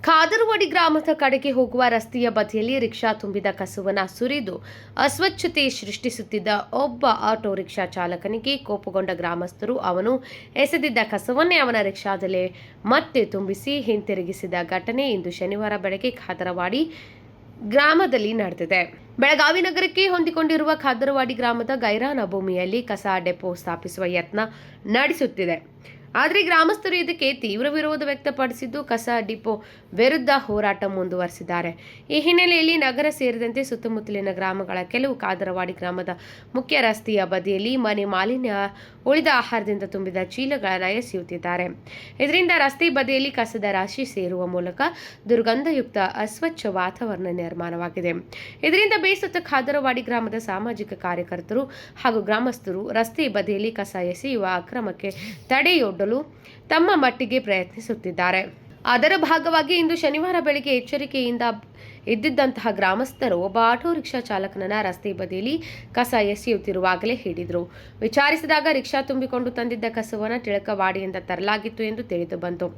ಖಾದರವಾಡಿ ಗ್ರಾಮದ ಕಡೆಗೆ ಹೋಗುವ ರಸ್ತೆಯ ಬದಿಯಲ್ಲಿ ರಿಕ್ಷಾ ತುಂಬಿದ ಕಸವನ್ನು ಸುರಿದು ಅಸ್ವಚ್ಛತೆ ಸೃಷ್ಟಿಸುತ್ತಿದ್ದ ಒಬ್ಬ ಆಟೋ ರಿಕ್ಷಾ ಚಾಲಕನಿಗೆ ಕೋಪಗೊಂಡ ಗ್ರಾಮಸ್ಥರು ಅವನು ಎಸೆದಿದ್ದ ಕಸವನ್ನೇ ಅವನ ರಿಕ್ಷಾದಲ್ಲೇ ಮತ್ತೆ ತುಂಬಿಸಿ ಹಿಂತಿರುಗಿಸಿದ ಘಟನೆ ಇಂದು ಶನಿವಾರ ಬೆಳಗ್ಗೆ ಖಾದರವಾಡಿ ಗ್ರಾಮದಲ್ಲಿ ನಡೆದಿದೆ. ಬೆಳಗಾವಿ ನಗರಕ್ಕೆ ಹೊಂದಿಕೊಂಡಿರುವ ಖಾದರವಾಡಿ ಗ್ರಾಮದ ಗೈರಾನ ಭೂಮಿಯಲ್ಲಿ ಕಸ ಡೆಪೋ ಸ್ಥಾಪಿಸುವ ಯತ್ನ ನಡೆಸುತ್ತಿದೆ. ಆದರೆ ಗ್ರಾಮಸ್ಥರು ಇದಕ್ಕೆ ತೀವ್ರ ವಿರೋಧ ವ್ಯಕ್ತಪಡಿಸಿದ್ದು ಕಸ ಡಿಪೋ ವಿರುದ್ಧ ಹೋರಾಟ ಮುಂದುವರೆಸಿದ್ದಾರೆ. ಈ ಹಿನ್ನೆಲೆಯಲ್ಲಿ ನಗರ ಸೇರಿದಂತೆ ಸುತ್ತಮುತ್ತಲಿನ ಗ್ರಾಮಗಳ ಕೆಲವು ಖಾದರವಾಡಿ ಗ್ರಾಮದ ಮುಖ್ಯ ರಸ್ತೆಯ ಬದಿಯಲ್ಲಿ ಮನೆ ಮಾಲಿನ್ಯ, ಉಳಿದ ಆಹಾರದಿಂದ ತುಂಬಿದ ಚೀಲಗಳನ್ನು ಎಸೆಯುತ್ತಿದ್ದಾರೆ. ಇದರಿಂದ ರಸ್ತೆ ಬದಿಯಲ್ಲಿ ಕಸದ ರಾಶಿ ಸೇರುವ ಮೂಲಕ ದುರ್ಗಂಧಯುಕ್ತ ಅಸ್ವಚ್ಛ ವಾತಾವರಣ ನಿರ್ಮಾಣವಾಗಿದೆ. ಇದರಿಂದ ಬೇಸತ್ತ ಖಾದರವಾಡಿ ಗ್ರಾಮದ ಸಾಮಾಜಿಕ ಕಾರ್ಯಕರ್ತರು ಹಾಗೂ ಗ್ರಾಮಸ್ಥರು ರಸ್ತೆ ಬದಿಯಲ್ಲಿ ಕಸ ಎಸೆಯುವ ಅಕ್ರಮಕ್ಕೆ ತಡೆಯೊಡ್ಡಲು ತಮ್ಮ ಮಟ್ಟಿಗೆ ಪ್ರಯತ್ನಿಸುತ್ತಿದ್ದಾರೆ. ಅದರ ಭಾಗವಾಗಿ ಇಂದು ಶನಿವಾರ ಬೆಳಗ್ಗೆ ಎಚ್ಚರಿಕೆಯಿಂದ ಇದ್ದಿದ್ದಂತಹ ಗ್ರಾಮಸ್ಥರು ಒಬ್ಬ ಆಟೋ ರಿಕ್ಷಾ ಚಾಲಕನನ್ನ ರಸ್ತೆ ಬದಿಯಲ್ಲಿ ಕಸ ಎಸೆಯುತ್ತಿರುವಾಗಲೇ ಹಿಡಿದ್ರು. ವಿಚಾರಿಸಿದಾಗ ರಿಕ್ಷಾ ತುಂಬಿಕೊಂಡು ತಂದಿದ್ದ ಕಸವನ್ನು ಟಿಳಕವಾಡಿಯಿಂದ ತರಲಾಗಿತ್ತು ಎಂದು ತಿಳಿದು ಬಂತು.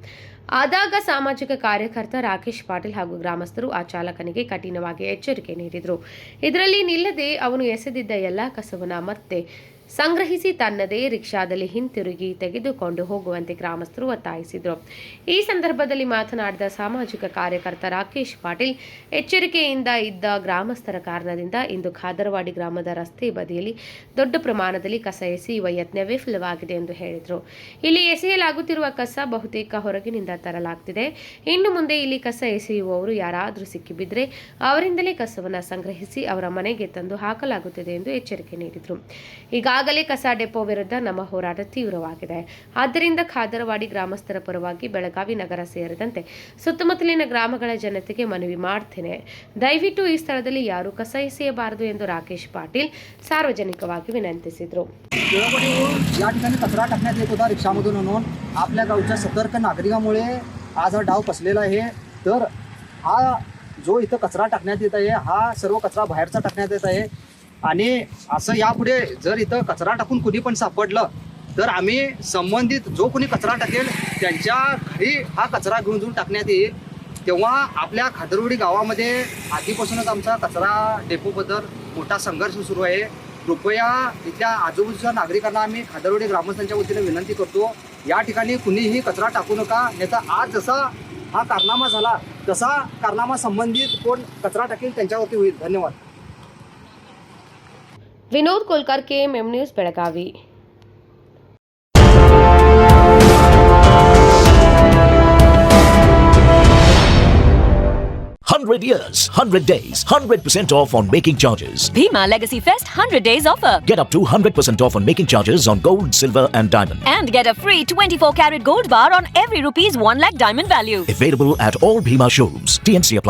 ಆದಾಗ ಸಾಮಾಜಿಕ ಕಾರ್ಯಕರ್ತ ರಾಕೇಶ್ ಪಾಟೀಲ್ ಹಾಗೂ ಗ್ರಾಮಸ್ಥರು ಆ ಚಾಲಕನಿಗೆ ಕಠಿಣವಾಗಿ ಎಚ್ಚರಿಕೆ ನೀಡಿದರು. ಇದರಲ್ಲಿ ನಿಲ್ಲದೆ ಅವನು ಎಸೆದಿದ್ದ ಎಲ್ಲ ಕಸವನ್ನು ಮತ್ತೆ ಸಂಗ್ರಹಿಸಿ ತನ್ನದೇ ರಿಕ್ಷಾದಲ್ಲಿ ಹಿಂತಿರುಗಿ ತೆಗೆದುಕೊಂಡು ಹೋಗುವಂತೆ ಗ್ರಾಮಸ್ಥರು ಒತ್ತಾಯಿಸಿದರು. ಈ ಸಂದರ್ಭದಲ್ಲಿ ಮಾತನಾಡಿದ ಸಾಮಾಜಿಕ ಕಾರ್ಯಕರ್ತ ರಾಕೇಶ್ ಪಾಟೀಲ್, ಎಚ್ಚರಿಕೆಯಿಂದ ಇದ್ದ ಗ್ರಾಮಸ್ಥರ ಕಾರಣದಿಂದ ಇಂದು ಖಾದರವಾಡಿ ಗ್ರಾಮದ ರಸ್ತೆ ಬದಿಯಲ್ಲಿ ದೊಡ್ಡ ಪ್ರಮಾಣದಲ್ಲಿ ಕಸ ಎಸೆಯುವ ಯತ್ನ ವಿಫಲವಾಗಿದೆ ಎಂದು ಹೇಳಿದರು. ಇಲ್ಲಿ ಎಸೆಯಲಾಗುತ್ತಿರುವ ಕಸ ಬಹುತೇಕ ಹೊರಗಿನಿಂದ ತರಲಾಗ್ತಿದೆ. ಇನ್ನು ಮುಂದೆ ಇಲ್ಲಿ ಕಸ ಎಸೆಯುವವರು ಯಾರಾದರೂ ಸಿಕ್ಕಿಬಿದ್ರೆ ಅವರಿಂದಲೇ ಕಸವನ್ನು ಸಂಗ್ರಹಿಸಿ ಅವರ ಮನೆಗೆ ತಂದು ಹಾಕಲಾಗುತ್ತದೆ ಎಂದು ಎಚ್ಚರಿಕೆ ನೀಡಿದರು. ಈಗಾಗಲೇ ಕಸ ಡೆಪೋ ವಿರುದ್ಧ ನಮ್ಮ ಹೋರಾಟ ತೀವ್ರವಾಗಿದೆ. ಆದ್ದರಿಂದ ಖಾದರವಾಡಿ ಗ್ರಾಮಸ್ಥರ ಪರವಾಗಿ ಬೆಳಗಾವಿ ನಗರ ಸೇರಿದಂತೆ ಸುತ್ತಮುತ್ತಲಿನ ಗ್ರಾಮಗಳ ಜನತೆಗೆ ಮನವಿ ಮಾಡ್ತೇನೆ. ದಯವಿಟ್ಟು ಈ ಸ್ಥಳದಲ್ಲಿ ಯಾರೂ ಕಸ ಎಸೆಯಬಾರದು ಎಂದು ರಾಕೇಶ್ ಪಾಟೀಲ್ सार्वजनिकವಾಗಿ ವಿನಂತಿಸಿದರು. या ठिकाणी कचरा टाकण्यात येत होता रिक्षामधून म्हणून आपल्या गावच्या सतर्क नागरिकांमुळे आज हा डाव फसलेला आहे. तर हा जो इथं कचरा टाकण्यात येत आहे हा सर्व कचरा बाहेरचा टाकण्यात येत आहे आणि असं यापुढे जर इथं कचरा टाकून कुणी पण सापडलं तर आम्ही संबंधित जो कोणी कचरा टाकेल त्यांच्या घरी हा कचरा घेऊन जाऊन टाकण्यात येईल. तेव्हा आपल्या खादरवाडी गावामध्ये आधीपासूनच आमचा कचरा डेपोबद्दल मोठा संघर्ष सुरू आहे. कृपया इथल्या आजूबाजूच्या नागरिकांना आम्ही खादरवाडी ग्रामस्थांच्या वतीने विनंती करतो, या ठिकाणी कुणीही कचरा टाकू नका. नाहीतर आज जसा हा कारनामा झाला तसा कारनामा संबंधित कोण कचरा टाकेल त्यांच्यावरती होईल. धन्यवाद. विनोद कोलकर के M news Belagavi. 100 years, 100 days, 100% off on making charges. Bhima Legacy Fest 100 days offer. Get up to 100% off on making charges on gold, silver and diamond. And get a free 24 karat gold bar on every rupees 1 lakh diamond value. Available at all Bhima showrooms. TNC apply.